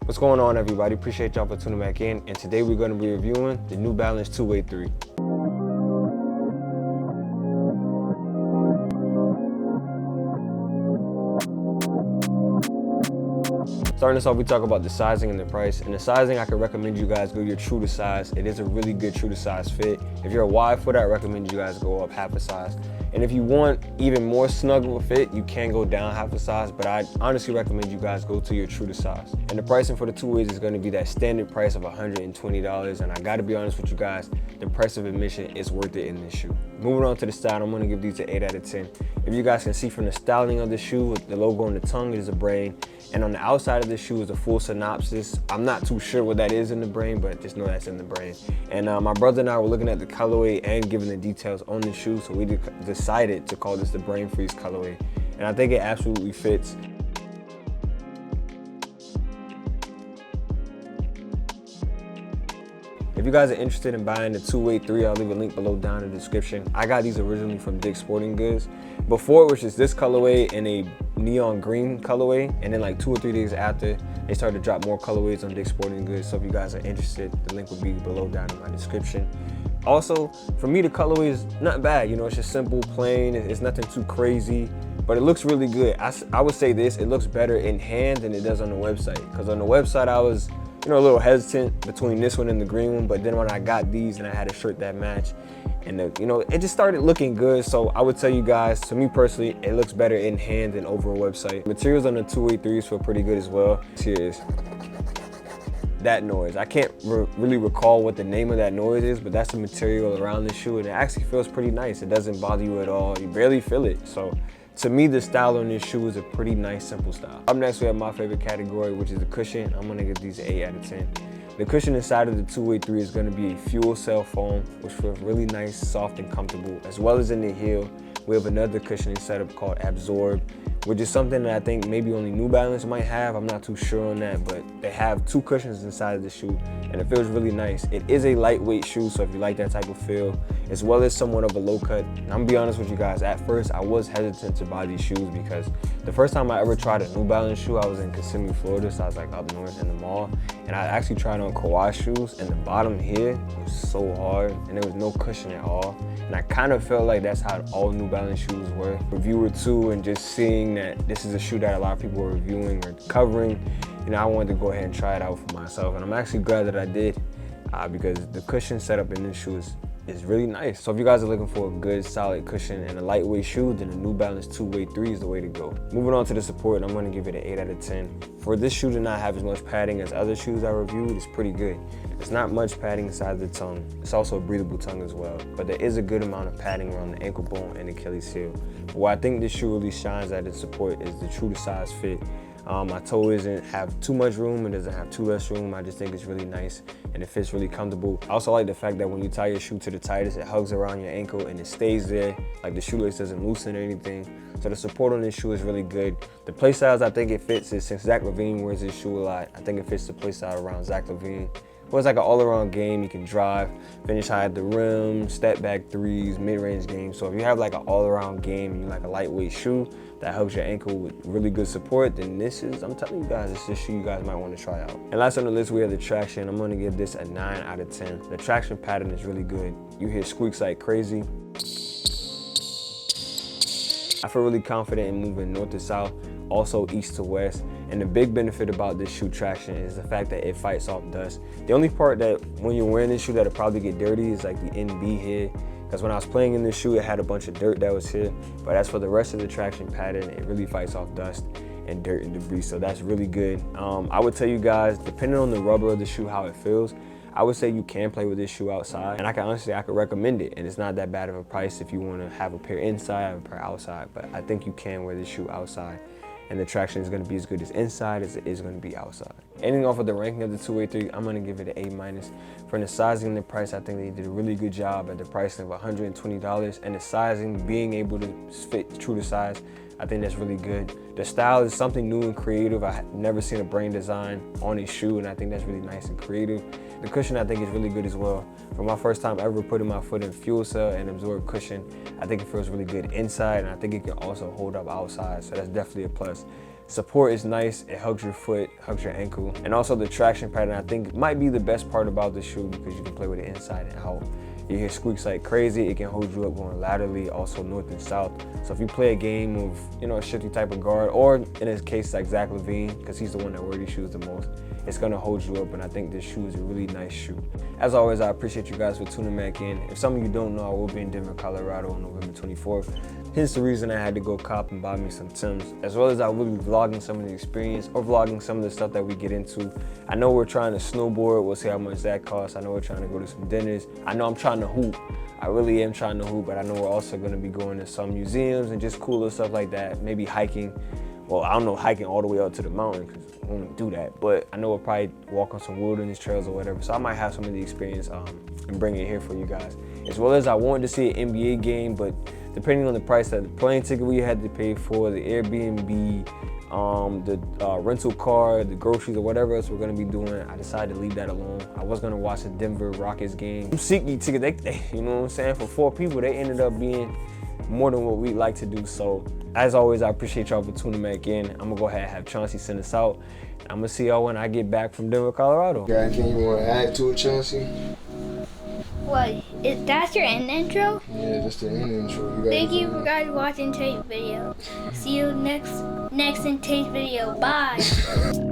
What's going on, everybody? Appreciate y'all for tuning back in. And today we're going to be reviewing the New Balance 2W3. Starting us off, we talk about the sizing and the price. And the sizing, I can recommend you guys go your true to size. It is a really good true to size fit. If you're a wide foot, I recommend you guys go up half a size. And if you want even more snug of a fit, you can go down half a size, but I honestly recommend you guys go to your true to size. And the pricing for the two ways is gonna be that standard price of $120. And I gotta be honest with you guys, the price of admission is worth it in this shoe. Moving on to the style, I'm gonna give these an 8 out of 10. If you guys can see from the styling of the shoe, with the logo on the tongue is a brain, and on the outside of the shoe is a full synopsis. I'm not too sure what that is in the brain, but just know that's in the brain. And my brother and I were looking at the colorway and giving the details on the shoe, so we decided to call this the Brain Freeze colorway. And I think it absolutely fits. If you guys are interested in buying the 2W3, I'll leave a link below down in the description. I got these originally from Dick's Sporting Goods. Before it was just this colorway and a neon green colorway, and then like 2 or 3 days after, they started to drop more colorways on Dick's Sporting Goods. So if you guys are interested, the link will be below down in my description. Also, for me, the colorway is not bad. You know, it's just simple, plain. It's nothing too crazy, but it looks really good. I would say this, it looks better in hand than it does on the website. Because on the website, I was, a little hesitant between this one and the green one, but then when I got these and I had a shirt that matched, and it just started looking good. So I would tell you guys, to me personally, it looks better in hand than over a website. Materials on the 2W3s feel pretty good as well. Here is that noise. I can't really recall what the name of that noise is, but that's the material around the shoe, and it actually feels pretty nice. It doesn't bother you at all. You barely feel it. So to me, the style on this shoe is a pretty nice, simple style. Up next, we have my favorite category, which is the cushion. I'm gonna give these an 8 out of 10. The cushion inside of the 2W3 is gonna be a fuel cell foam, which feels really nice, soft, and comfortable. As well as in the heel, we have another cushioning setup called Absorb, which is something that I think maybe only New Balance might have. I'm not too sure on that, but they have 2 cushions inside of the shoe, and it feels really nice. It is a lightweight shoe, so if you like that type of feel, as well as somewhat of a low cut. And I'm gonna be honest with you guys, at first I was hesitant to buy these shoes because the first time I ever tried a New Balance shoe, I was in Kissimmee, Florida, so I was like up north in the mall, and I actually tried on Kawhi shoes, and the bottom here was so hard, and there was no cushion at all. And I kind of felt like that's how all New Balance shoes were. Reviewer 2, and just seeing that this is a shoe that a lot of people are reviewing or covering, I wanted to go ahead and try it out for myself. And I'm actually glad that I did because the cushion setup in this shoe is really nice. So if you guys are looking for a good solid cushion and a lightweight shoe, then the New Balance 2W3 is the way to go. Moving on to the support, I'm gonna give it an 8 out of 10. For this shoe to not have as much padding as other shoes I reviewed, it's pretty good. There's not much padding inside the tongue. It's also a breathable tongue as well, but there is a good amount of padding around the ankle bone and Achilles heel. But where I think this shoe really shines at its support is the true to size fit. My toe doesn't have too much room, it doesn't have too less room. I just think it's really nice and it fits really comfortable. I also like the fact that when you tie your shoe to the tightest, it hugs around your ankle and it stays there. Like the shoelace doesn't loosen or anything. So the support on this shoe is really good. The play styles I think it fits is, since Zach LaVine wears this shoe a lot, I think it fits the play style around Zach LaVine. Well, it's like an all-around game. You can drive, finish high at the rim, step back threes, mid-range game. So if you have like an all-around game and you like a lightweight shoe that helps your ankle with really good support, then I'm telling you guys, it's a shoe you guys might want to try out. And last on the list, we have the traction. I'm gonna give this a 9 out of 10. The traction pattern is really good. You hear squeaks like crazy. I feel really confident in moving north to south, also east to west. And the big benefit about this shoe traction is the fact that it fights off dust. The only part that when you're wearing this shoe that'll probably get dirty is like the NB here. Because when I was playing in this shoe, it had a bunch of dirt that was here. But as for the rest of the traction pattern, it really fights off dust and dirt and debris. So that's really good. I would tell you guys, depending on the rubber of the shoe, how it feels, I would say you can play with this shoe outside, and I could recommend it, and it's not that bad of a price if you want to have a pair inside, have a pair outside, but I think you can wear this shoe outside, and the traction is going to be as good as inside as it is going to be outside. Ending off with the ranking of the 2W3, I'm going to give it an A-. For the sizing and the price, I think they did a really good job at the pricing of $120, and the sizing, being able to fit true to size, I think that's really good. The style is something new and creative. I've never seen a brain design on a shoe, and I think that's really nice and creative. The cushion I think is really good as well. For my first time ever putting my foot in fuel cell and absorb cushion, I think it feels really good inside, and I think it can also hold up outside, so that's definitely a plus. Support is nice, it hugs your foot, hugs your ankle. And also the traction pattern, I think might be the best part about this shoe because you can play with it inside and out. You hear squeaks like crazy, it can hold you up going laterally, also north and south. So if you play a game of, you know, a shifty type of guard, or in this case like Zach LaVine, because he's the one that wears these shoes the most, it's gonna hold you up, and I think this shoe is a really nice shoe. As always, I appreciate you guys for tuning back in. If some of you don't know, I will be in Denver, Colorado on November 24th. Hence the reason I had to go cop and buy me some Timbs, as well as I will be vlogging some of the experience or vlogging some of the stuff that we get into. I know we're trying to snowboard, we'll see how much that costs. I know we're trying to go to some dinners. I know I'm trying to hoop. I really am trying to hoop, but I know we're also gonna be going to some museums and just cooler stuff like that, maybe hiking. Well, I don't know hiking all the way up to the mountain because I won't do that, but I know we'll probably walk on some wilderness trails or whatever, so I might have some of the experience and bring it here for you guys. As well as I wanted to see an NBA game, but depending on the price of the plane ticket we had to pay for, the Airbnb, the rental car, the groceries, or whatever else we're gonna be doing, I decided to leave that alone. I was gonna watch the Denver Rockets game. SeatGeek ticket, they, you know what I'm saying, for 4 people, they ended up being more than what we like to do. So as always, I appreciate y'all for tuning back in. I'm gonna go ahead and have Chauncey send us out. I'm gonna see y'all when I get back from Denver, Colorado. Got anything you want to add to it, Chauncey? What? That's your end intro? Yeah, just the end intro. Thank you for guys watching today's video. See you next in today's video. Bye.